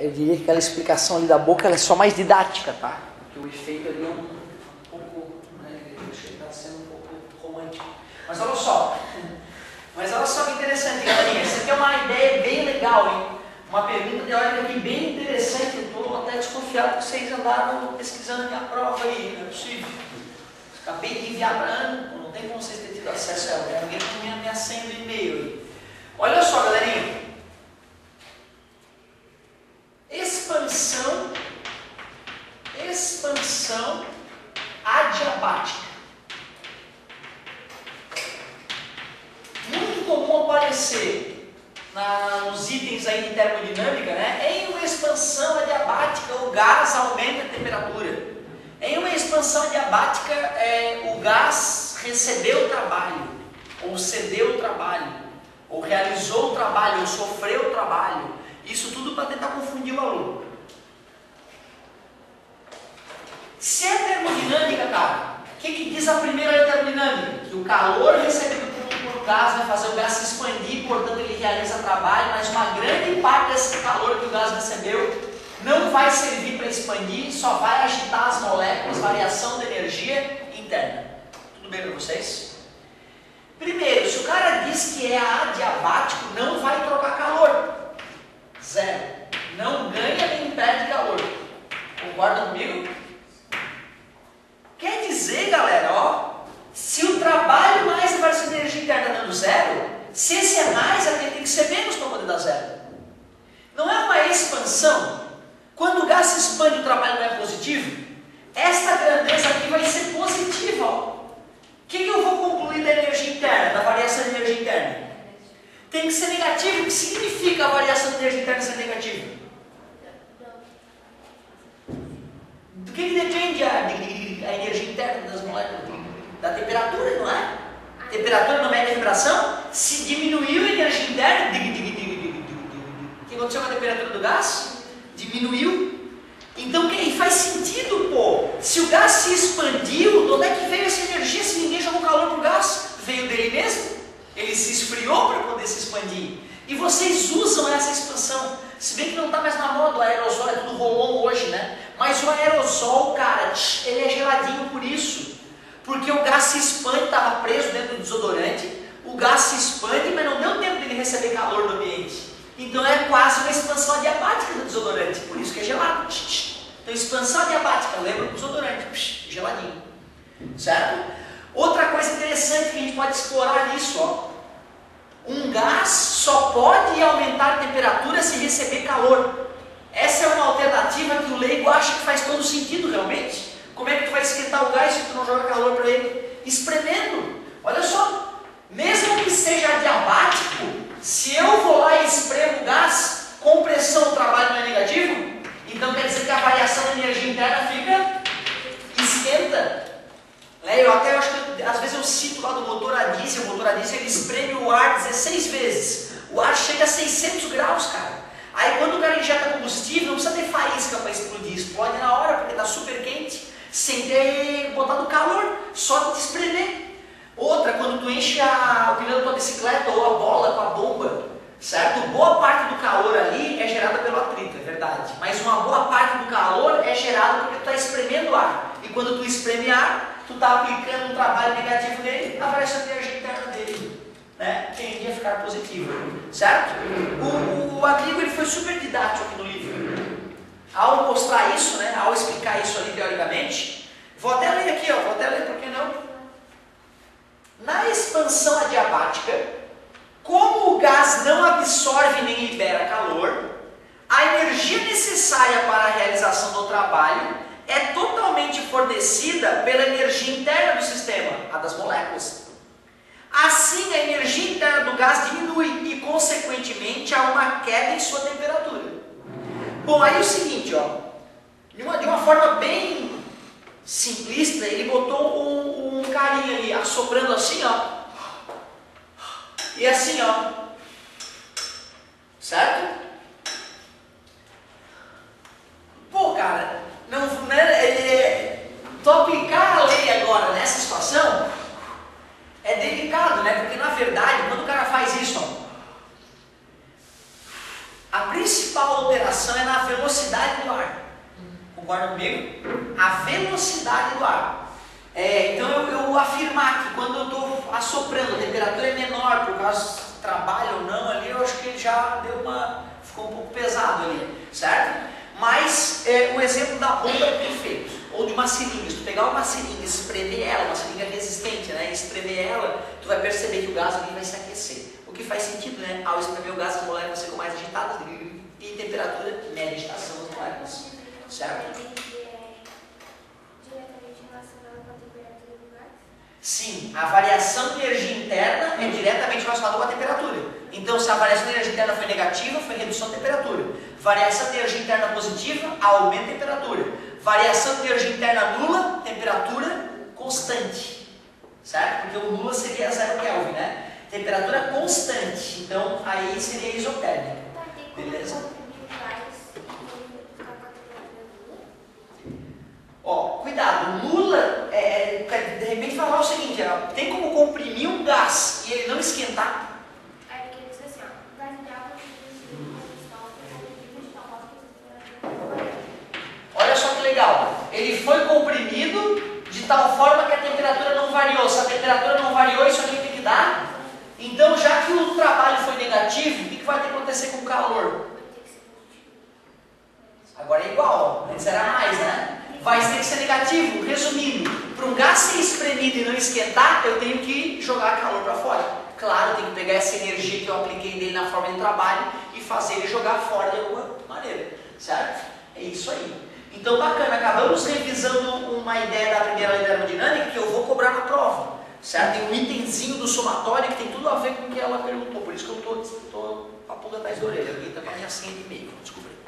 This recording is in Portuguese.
eu diria que aquela explicação ali da boca ela é só mais didática, tá? Porque o efeito ali é um pouco, né, acho que ele está sendo um pouco romântico. Mas olha só que interessante, galerinha. Isso aqui é uma ideia bem legal, hein? Uma pergunta teórica aqui bem interessante. Eu estou até desconfiado que vocês andaram pesquisando a minha prova aí, não é possível. Acabei de enviar para a Ana, não tem como vocês terem tido acesso a ela. Tem alguém com minha senha do e-mail aí. Olha só, galerinha. Expansão adiabática. Muito comum aparecer nos itens aí de termodinâmica, né? Em uma expansão adiabática, o gás aumenta a temperatura. Em uma expansão adiabática, o gás recebeu o trabalho, ou cedeu o trabalho, ou realizou o trabalho, ou sofreu o trabalho. Isso tudo para tentar confundir o aluno. Se é termodinâmica, cara, o que diz a primeira lei da termodinâmica? Que o calor recebido por gás vai fazer o gás se expandir, portanto ele realiza trabalho, mas uma grande parte desse calor que o gás recebeu não vai servir para expandir, só vai agitar as moléculas, variação de energia interna. Tudo bem para vocês? Primeiro, se o cara diz que é adiabático, não vai trocar calor. Zero. Não ganha nem perde calor. Concordam comigo? Quer dizer, galera, ó, se o trabalho mais a variação de energia interna dando zero, se esse é mais, aquele tem que ser menos para poder dar zero. Não é uma expansão. Quando o gás se expande e o trabalho não é positivo, esta grandeza aqui vai ser positiva. O que eu vou concluir da energia interna, da variação de energia interna? Tem que ser negativo. O que significa a variação de energia interna ser negativa? Do que depende a energia interna das moléculas? Da temperatura, não é? Temperatura não mede a vibração? Se diminuiu a energia interna, o que aconteceu com a temperatura do gás? Diminuiu. Então faz sentido, pô. Se o gás se expandiu, de onde é que veio essa energia se ninguém jogou calor pro gás? Veio dele mesmo? Ele se esfriou para poder se expandir. E vocês usam essa expansão. Se bem que não está mais na moda, o aerosol é tudo rolon hoje, né? Mas o aerosol, cara, ele é geladinho por isso. Porque o gás se expande, estava preso dentro do desodorante. O gás se expande, mas não deu tempo de ele receber calor do ambiente. Então é quase uma expansão adiabática do desodorante. Por isso que é gelado. Então expansão adiabática, lembra do desodorante. Geladinho. Certo? Outra coisa interessante que a gente pode explorar nisso, ó. Um gás só pode aumentar a temperatura se receber calor. Essa é uma alternativa que o leigo acha que faz todo sentido realmente. Como é que tu vai esquentar o gás se tu não joga calor para ele? Espremendo. Olha só, mesmo que seja adiabático, se eu vou lá e espremo o gás, com pressão o trabalho não é negativo, então quer dizer que a variação da energia interna fica esquenta. Eu até acho que às vezes eu cito lá do motor a diesel. O motor a diesel ele espreme o ar 16 vezes. O ar chega a 600 graus, cara. Aí quando o cara injeta combustível, não precisa ter faísca para explodir. Explode na hora porque está super quente, sem ter botado calor, só de espremer. Outra, quando tu enche o pneu da tua bicicleta ou a bola com a bomba, certo? Boa parte do calor ali é gerada pelo atrito, é verdade. Mas uma boa parte do calor é gerada porque tu está espremendo ar. E quando tu espreme ar, tu está aplicando um trabalho negativo nele, a variação de energia interna dele, né, tende a ficar positiva, certo? O Agligo ele foi super didático aqui no livro. Ao mostrar isso, né, ao explicar isso ali teoricamente, vou até ler aqui, ó, vou até ler, por que não? Na expansão adiabática, como o gás não absorve nem libera calor, a energia necessária para a realização do trabalho é totalmente fornecida pela energia interna do sistema, a das moléculas. Assim, a energia interna do gás diminui e, consequentemente, há uma queda em sua temperatura. Bom, aí é o seguinte, ó, de uma forma bem simplista, ele botou um carinha ali, assoprando assim, ó, e assim, ó, certo? Pô, cara, tu aplicar a lei agora nessa situação é delicado, né? Porque na verdade, quando o cara faz isso, ó, a principal alteração é na velocidade do ar. Concorda comigo? A velocidade do ar. Então eu afirmar que quando eu estou assoprando, a temperatura é menor por causa do trabalho ou não ali, eu acho que já ficou um pouco pesado ali, certo? Mas o exemplo da bomba é perfeito. Ou de uma seringa, se tu pegar uma seringa e espremer ela, uma seringa resistente, né? E espremer ela, tu vai perceber que o gás ali vai se aquecer. O que faz sentido, né? Ao espremer o gás, as moléculas ficam mais agitadas e temperatura média agitação das moléculas, certo? Diretamente relacionada com a temperatura do gás? Sim, a variação de energia interna é diretamente relacionada com a temperatura. Então, se a variação de energia interna foi negativa, foi redução de temperatura. Variação de energia interna positiva, aumento de temperatura. Variação de energia interna nula, temperatura constante. Certo? Porque o nula seria 0 Kelvin, né? Temperatura constante. Então, aí seria isotérmica. Beleza? Ó, cuidado, nula, de repente falar o seguinte, tem como comprimir um gás e ele não esquentar? Aí ele diz assim, ó, gás de água olha só que legal, ele foi comprimido de tal forma que a temperatura não variou. Se a temperatura não variou, isso aqui tem que dar. Então, já que o trabalho foi negativo, o que vai ter que acontecer com o calor? Agora é igual, antes era mais, né? Vai ter que ser negativo. Resumindo, para um gás ser espremido e não esquentar, eu tenho que jogar calor para fora. Claro, eu tenho que pegar essa energia que eu apliquei nele na forma de trabalho e fazer ele jogar fora de alguma maneira, certo? É isso aí. Então, bacana, acabamos revisando uma ideia da primeira lei da termodinâmica que eu vou cobrar na prova, certo? Tem um itemzinho do somatório que tem tudo a ver com o que ela perguntou, por isso que eu estou com a pulga atrás da orelha. Alguém está com a minha senha de e-mail, descobri.